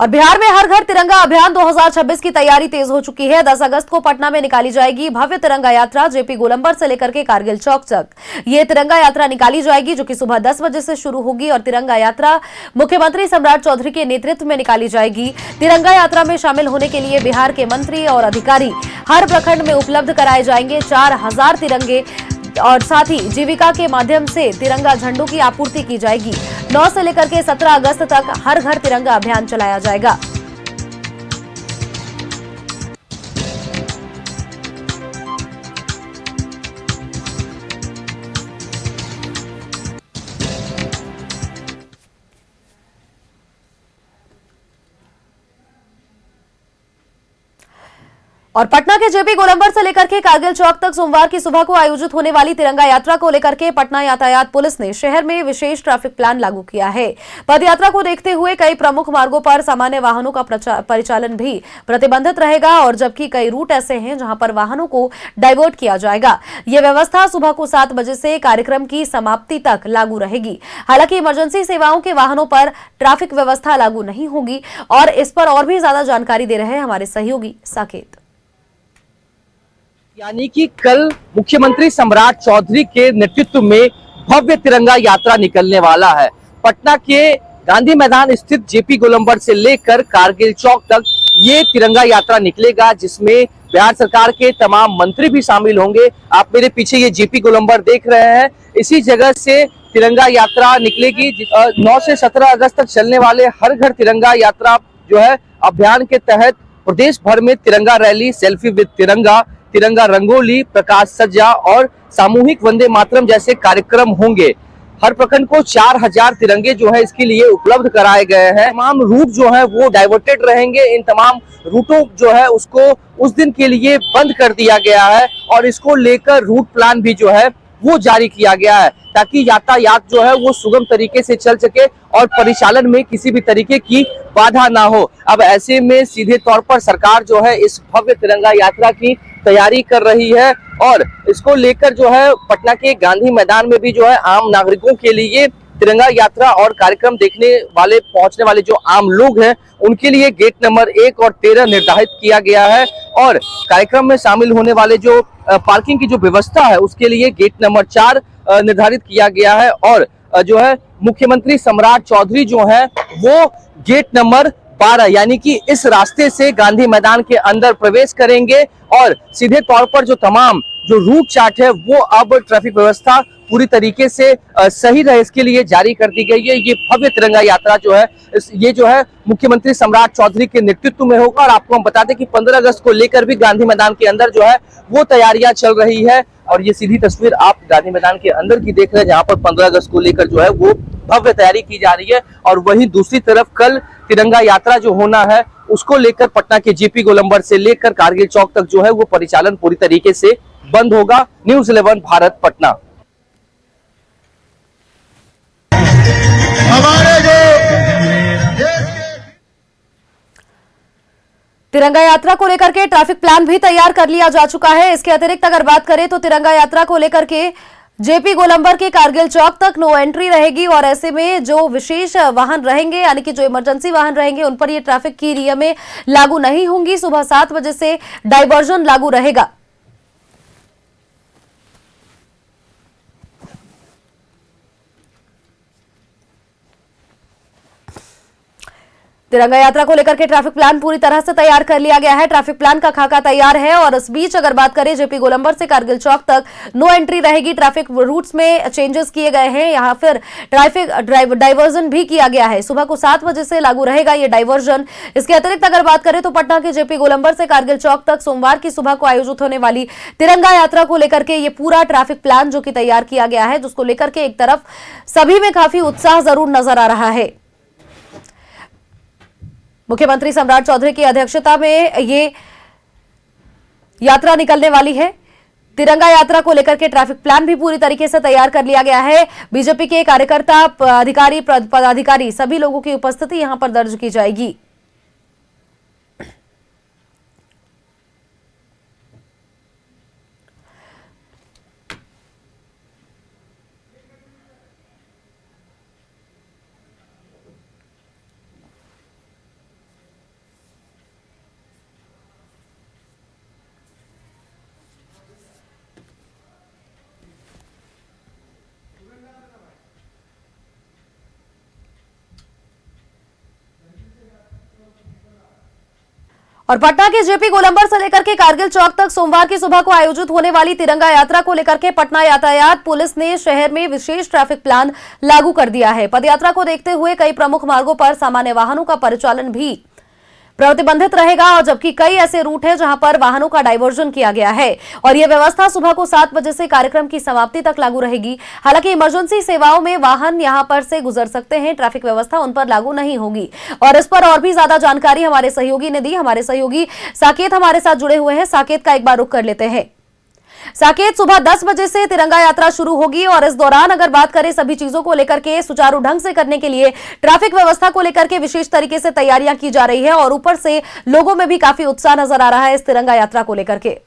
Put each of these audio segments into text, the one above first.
और बिहार में हर घर तिरंगा अभियान 2026 की तैयारी तेज हो चुकी है। 10 अगस्त को पटना में निकाली जाएगी भव्य तिरंगा यात्रा। जेपी गोलंबर से लेकर के कारगिल चौक तक ये तिरंगा यात्रा निकाली जाएगी, जो कि सुबह 10 बजे से शुरू होगी। और तिरंगा यात्रा मुख्यमंत्री सम्राट चौधरी के नेतृत्व में निकाली जाएगी। तिरंगा यात्रा में शामिल होने के लिए बिहार के मंत्री और अधिकारी हर प्रखंड में उपलब्ध कराए जाएंगे 4000 तिरंगे। और साथ ही जीविका के माध्यम से तिरंगा झंडों की आपूर्ति की जाएगी। 9 से लेकर के 17 अगस्त तक हर घर तिरंगा अभियान चलाया जाएगा। और पटना के जेपी गोलंबर से लेकर के कारगिल चौक तक सोमवार की सुबह को आयोजित होने वाली तिरंगा यात्रा को लेकर के पटना यातायात पुलिस ने शहर में विशेष ट्रैफिक प्लान लागू किया है। पदयात्रा को देखते हुए कई प्रमुख मार्गों पर सामान्य वाहनों का परिचालन भी प्रतिबंधित रहेगा, और जबकि कई रूट ऐसे हैं जहां पर वाहनों को डाइवर्ट किया जाएगा। यह व्यवस्था सुबह को 7 बजे से कार्यक्रम की समाप्ति तक लागू रहेगी। हालांकि इमरजेंसी सेवाओं के वाहनों पर ट्रैफिक व्यवस्था लागू नहीं होगी। और इस पर और भी ज्यादा जानकारी दे रहे हैं हमारे सहयोगी साकेत। यानी कि कल मुख्यमंत्री सम्राट चौधरी के नेतृत्व में भव्य तिरंगा यात्रा निकलने वाला है। पटना के गांधी मैदान स्थित जेपी गोलंबर से लेकर कारगिल चौक तक ये तिरंगा यात्रा निकलेगा, जिसमें बिहार सरकार के तमाम मंत्री भी शामिल होंगे। आप मेरे पीछे ये जेपी गोलंबर देख रहे हैं, इसी जगह से तिरंगा यात्रा निकलेगी। 9 से 17 अगस्त तक चलने वाले हर घर तिरंगा यात्रा जो है अभियान के तहत प्रदेश भर में तिरंगा रैली, सेल्फी विद तिरंगा, तिरंगा रंगोली, प्रकाश सज्जा और सामूहिक वंदे मातरम जैसे कार्यक्रम होंगे। हर प्रखंड को 4000 तिरंगे जो है इसके लिए उपलब्ध कराए गए हैं। तमाम रूट जो है वो डाइवर्टेड रहेंगे। इन तमाम रूटों जो है उसको उस दिन के लिए बंद कर दिया गया है, और इसको लेकर रूट प्लान भी जो है वो जारी किया गया है, ताकि यातायात जो है वो सुगम तरीके से चल सके और परिचालन में किसी भी तरीके की बाधा ना हो। अब ऐसे में सीधे तौर पर सरकार जो है इस भव्य तिरंगा यात्रा की तैयारी कर रही है, और इसको लेकर जो है पटना के गांधी मैदान में भी जो है आम नागरिकों के लिए तिरंगा यात्रा और कार्यक्रम देखने वाले पहुंचने वाले जो आम लोग हैं उनके लिए गेट नंबर 1 और 13 निर्धारित किया गया है। और कार्यक्रम में शामिल होने वाले जो पार्किंग की जो व्यवस्था है उसके लिए गेट नंबर 4 निर्धारित किया गया है। और जो है मुख्यमंत्री सम्राट चौधरी जो है वो गेट नंबर 12 यानी कि इस रास्ते से गांधी मैदान के अंदर प्रवेश करेंगे, और सीधे तौर पर जो तमाम जो रूट चार्ट है वो अब ट्रैफिक व्यवस्था पूरी तरीके से सही रहे इसके लिए जारी कर दी गई है। ये भव्य तिरंगा यात्रा जो है ये जो है मुख्यमंत्री सम्राट चौधरी के नेतृत्व में होगा। और आपको हम बता दें कि 15 अगस्त को लेकर भी गांधी मैदान के अंदर जो है वो तैयारियां चल रही है। और ये सीधी तस्वीर आप गांधी मैदान के अंदर की देख रहे हैं, जहां पर 15 अगस्त को लेकर जो है वो भव्य तैयारी की जा रही है। और वहीं दूसरी तरफ कल तिरंगा यात्रा जो होना है उसको लेकर पटना के जेपी गोलंबर से लेकर कारगिल चौक तक जो है वो परिचालन पूरी तरीके से बंद होगा। न्यूज़ 11 भारत पटना। तिरंगा यात्रा को लेकर के ट्रैफिक प्लान भी तैयार कर लिया जा चुका है। इसके अतिरिक्त अगर बात करें तो तिरंगा यात्रा को लेकर के जेपी गोलंबर के कारगिल चौक तक नो एंट्री रहेगी, और ऐसे में जो विशेष वाहन रहेंगे यानी कि जो इमरजेंसी वाहन रहेंगे उन पर ये ट्रैफिक की नियमें लागू नहीं होंगी। सुबह 7 बजे से डाइवर्जन लागू रहेगा। तिरंगा यात्रा को लेकर के ट्रैफिक प्लान पूरी तरह से तैयार कर लिया गया है। ट्रैफिक प्लान का खाका तैयार है। और इस बीच अगर बात करें जेपी गोलंबर से कारगिल चौक तक नो एंट्री रहेगी। ट्रैफिक रूट्स में चेंजेस किए गए हैं। यहां फिर ट्रैफिक डाइवर्जन भी किया गया है। सुबह को 7 बजे से लागू रहेगा ये डाइवर्जन। इसके अतिरिक्त अगर बात करें तो पटना के जेपी गोलंबर से कारगिल चौक तक सोमवार की सुबह को आयोजित होने वाली तिरंगा यात्रा को लेकर के ये पूरा ट्रैफिक प्लान जो कि तैयार किया गया है, जिसको लेकर के एक तरफ सभी में काफी उत्साह जरूर नजर आ रहा है। मुख्यमंत्री सम्राट चौधरी की अध्यक्षता में ये यात्रा निकलने वाली है। तिरंगा यात्रा को लेकर के ट्रैफिक प्लान भी पूरी तरीके से तैयार कर लिया गया है। बीजेपी के कार्यकर्ता, अधिकारी, पदाधिकारी सभी लोगों की उपस्थिति यहां पर दर्ज की जाएगी। और पटना के जेपी गोलंबर से लेकर के कारगिल चौक तक सोमवार की सुबह को आयोजित होने वाली तिरंगा यात्रा को लेकर के पटना यातायात पुलिस ने शहर में विशेष ट्रैफिक प्लान लागू कर दिया है। पदयात्रा को देखते हुए कई प्रमुख मार्गों पर सामान्य वाहनों का परिचालन भी प्रतिबंधित रहेगा और जबकि कई ऐसे रूट हैं जहां पर वाहनों का डायवर्जन किया गया है और यह व्यवस्था सुबह को 7 बजे से कार्यक्रम की समाप्ति तक लागू रहेगी। हालांकि इमरजेंसी सेवाओं में वाहन यहां पर से गुजर सकते हैं, ट्रैफिक व्यवस्था उन पर लागू नहीं होगी। और इस पर और भी ज्यादा जानकारी हमारे सहयोगी ने दी। हमारे सहयोगी साकेत हमारे साथ जुड़े हुए हैं। साकेत का एक बार रुख कर लेते हैं। साकेत, सुबह 10 बजे से तिरंगा यात्रा शुरू होगी और इस दौरान अगर बात करें सभी चीजों को लेकर के सुचारू ढंग से करने के लिए ट्रैफिक व्यवस्था को लेकर के विशेष तरीके से तैयारियां की जा रही है और ऊपर से लोगों में भी काफी उत्साह नजर आ रहा है इस तिरंगा यात्रा को लेकर के।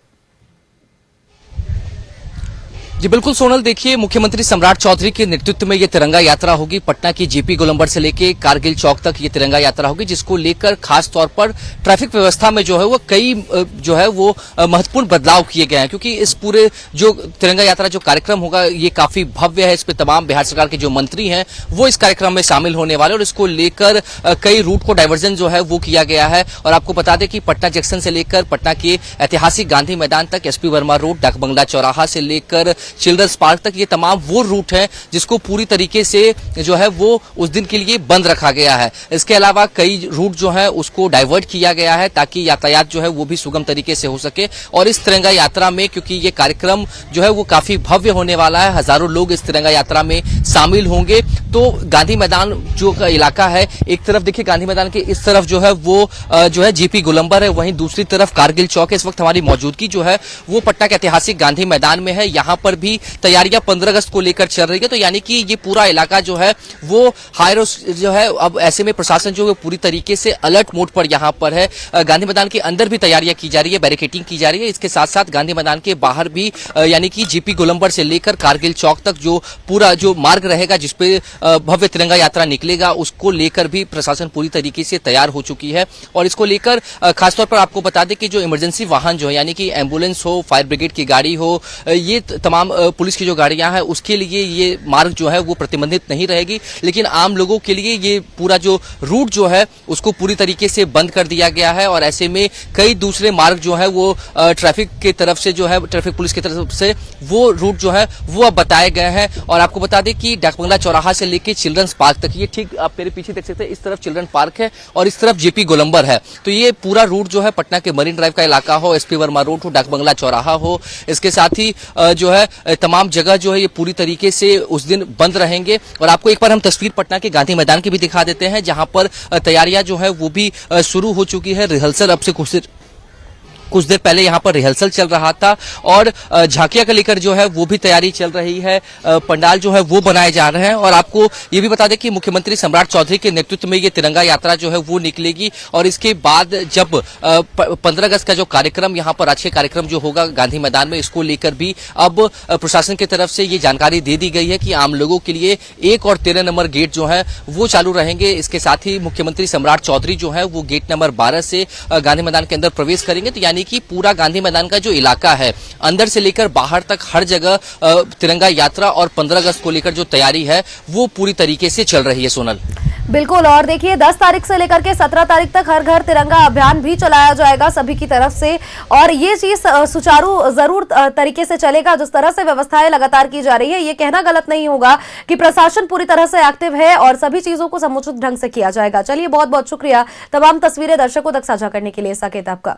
जी बिल्कुल सोनल, देखिए मुख्यमंत्री सम्राट चौधरी के नेतृत्व में ये तिरंगा यात्रा होगी। पटना की जेपी गोलंबर से लेके कारगिल चौक तक ये तिरंगा यात्रा होगी, जिसको लेकर खास तौर पर ट्रैफिक व्यवस्था में जो है वो कई जो है वो महत्वपूर्ण बदलाव किए गए हैं, क्योंकि इस पूरे जो तिरंगा यात्रा जो कार्यक्रम होगा ये काफी भव्य है। इस पे तमाम बिहार सरकार के जो मंत्री हैं वो इस कार्यक्रम में शामिल होने वाले और इसको लेकर कई रूट को डाइवर्जन जो है वो किया गया है। और आपको बता दें कि पटना जंक्शन से लेकर पटना के ऐतिहासिक गांधी मैदान तक, एसपी वर्मा रोड, डाक बंगला चौराहा से लेकर चिल्ड्रंस पार्क तक ये तमाम वो रूट हैं जिसको पूरी तरीके से जो है वो उस दिन के लिए बंद रखा गया है। इसके अलावा कई रूट जो है उसको डाइवर्ट किया गया है ताकि यातायात जो है वो भी सुगम तरीके से हो सके। और इस तिरंगा यात्रा में, क्योंकि ये कार्यक्रम जो है वो काफी भव्य होने वाला है, हजारों लोग इस तिरंगा यात्रा में शामिल होंगे। तो गांधी मैदान जो का इलाका है, एक तरफ देखिए गांधी मैदान के इस तरफ जो है वो जो है जेपी गोलंबर है, वहीं दूसरी तरफ कारगिल चौक है। इस वक्त हमारी मौजूदगी जो है वो पटना के ऐतिहासिक गांधी मैदान में है। यहाँ पर भी तैयारियां 15 अगस्त को लेकर चल रही है। तो यानी कि ये पूरा इलाका जो है वो हाई जो है, अब ऐसे में प्रशासन जो है पूरी तरीके से अलर्ट मोड पर यहाँ पर है। गांधी मैदान के अंदर भी तैयारियां की जा रही है, बैरिकेडिंग की जा रही है। इसके साथ साथ गांधी मैदान के बाहर भी यानी कि जेपी गोलंबर से लेकर कारगिल चौक तक जो पूरा जो मार्ग रहेगा जिसपे भव्य तिरंगा यात्रा निकलेगा, उसको लेकर भी प्रशासन पूरी तरीके से तैयार हो चुकी है। और इसको लेकर खासतौर पर आपको बता दें कि जो इमरजेंसी वाहन जो है, यानी कि एम्बुलेंस हो, फायर ब्रिगेड की गाड़ी हो, ये तमाम पुलिस की जो गाड़ियां हैं उसके लिए ये मार्ग जो है वो प्रतिबंधित नहीं रहेगी। लेकिन आम लोगों के लिए ये पूरा जो रूट जो है उसको पूरी तरीके से बंद कर दिया गया है। और ऐसे में कई दूसरे मार्ग जो है वो ट्रैफिक की तरफ से जो है, ट्रैफिक पुलिस की तरफ से वो रूट जो है वो अब बताए गए हैं। और आपको बता दें कि डाक बंगला चौराहा से लेकर चिल्ड्रंस पार्क तक, ये ठीक आप मेरे पीछे देख सकते हैं, इस तरफ चिल्ड्रन पार्क है और इस तरफ जेपी गोलंबर है। तो ये पूरा रूट जो है पटना के मरीन ड्राइव का इलाका हो, एसपी वर्मा रोड हो, डाक बंगला चौराहा हो, इसके साथ ही जो है तमाम जगह जो है ये पूरी तरीके से उस दिन बंद रहेंगे। और आपको एक बार हम तस्वीर पटना के गांधी मैदान की भी दिखा देते हैं, जहां पर तैयारियां जो है वो भी शुरू हो चुकी है। रिहर्सल अब से कुछ देर पहले यहाँ पर रिहर्सल चल रहा था और झांकियां को लेकर जो है वो भी तैयारी चल रही है। पंडाल जो है वो बनाए जा रहे हैं। और आपको ये भी बता दें कि मुख्यमंत्री सम्राट चौधरी के नेतृत्व में ये तिरंगा यात्रा जो है वो निकलेगी। और इसके बाद जब 15 अगस्त का जो कार्यक्रम यहाँ पर राजकीय कार्यक्रम जो होगा गांधी मैदान में, इसको लेकर भी अब प्रशासन की तरफ से ये जानकारी दे दी गई है कि आम लोगों के लिए 1 और 13 नंबर गेट जो है वो चालू रहेंगे। इसके साथ ही मुख्यमंत्री सम्राट चौधरी जो है वो गेट नंबर 12 से गांधी मैदान के अंदर प्रवेश करेंगे। तो यानी कि पूरा गांधी मैदान का जो इलाका है, अंदर से लेकर बाहर तक हर जगह तिरंगा यात्रा और 15 अगस्त को लेकर जो तैयारी है वो पूरी तरीके से चल रही है। सोनल, बिल्कुल। और देखिए 10 तारीख से लेकर के 17 तारीख तक हर घर तिरंगा अभियान भी चलाया जाएगा सभी की तरफ से। और ये चीज सुचारू जरूर तरीके से चलेगा। जिस तरह से व्यवस्थाएं लगातार की जा रही है, ये कहना गलत नहीं होगा कि प्रशासन पूरी तरह से एक्टिव है और सभी चीजों को समुचित ढंग से किया जाएगा। चलिए, बहुत बहुत शुक्रिया तमाम तस्वीरें दर्शकों तक साझा करने के लिए। साकेत, आपका।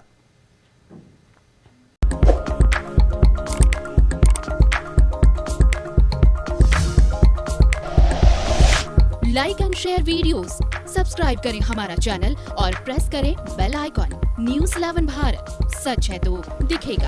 Like and share videos, subscribe करें हमारा चैनल और प्रेस करें बेल आइकॉन। न्यूज़ 11 भारत, सच है तो दिखेगा।